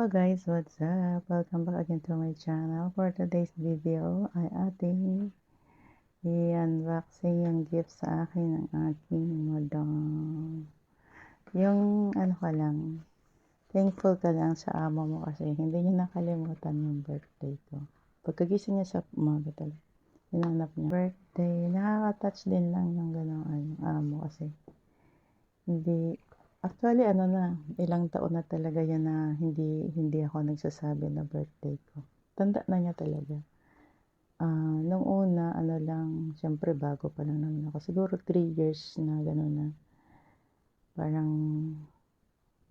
Hello guys, what's up? Welcome back again to my channel. For today's video ay ating i-unboxing yung gift sa akin ng aking madam. Yung ano ka lang, thankful ka lang sa amo mo kasi hindi niya nakalimutan yung birthday ko. Pagkagising niya sa umaga talaga, hinanap niya birthday. Nakaka-touch din lang yung gano'n yung amo kasi hindi. Actually, ilang taon na talaga yan na hindi ako nagsasabi na birthday ko. Tanda na niya talaga. Nung una, siyempre bago pa lang naman ako. Siguro 3 years na gano'n na. Parang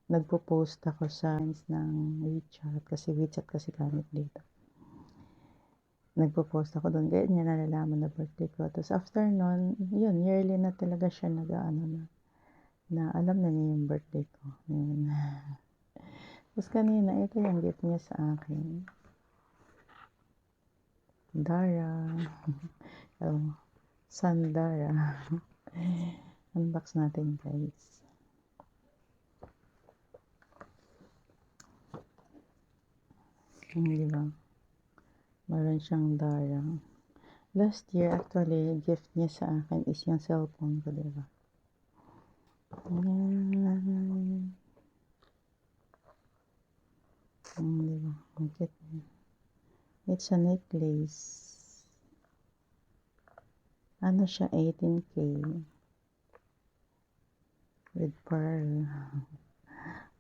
nagpo-post ako sa ng WeChat kasi gamit dito. Nagpo-post ako doon, kaya niya nalalaman na birthday ko. Tapos after nun, yun, yearly na talaga siya na alam na niya yung birthday ko. Yun. Tapos kanina, ito yung gift niya sa akin. Dara. Oh, Sandara. Unbox natin guys. Diba? Meron siyang Dara. Last year, actually, gift niya sa akin is yung cellphone ko, diba? Diba? Ang cute niya. It's a necklace. Ano siya, 18K. With pearl.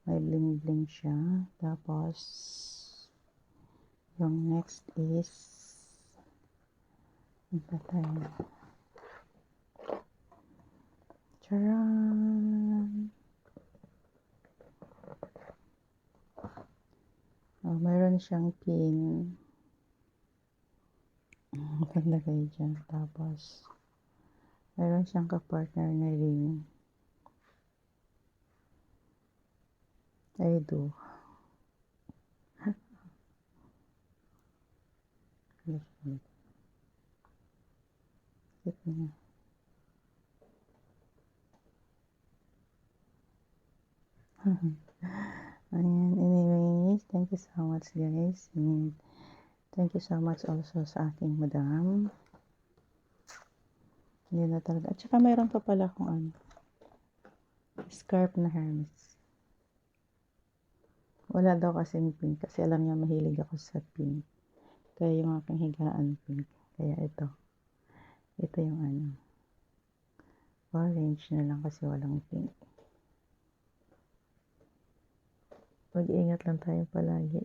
May bling bling siya. Tapos, yung next is, charan! Meron siyang pin. Maganda kayo dyan. Tapos, meron siyang kapartner na ring. I do. Cute niya. Ayan, anyways, thank you so much guys. And thank you so much also sa aking madam. Hindi na talaga. At saka mayroon pa pala akong scarf na Hermes. Wala daw kasing pink kasi alam niya mahilig ako sa pink. Kaya yung aking higaan pink. Kaya ito. Ito yung orange na lang kasi walang pink. Mag-iingat lang tayo palagi.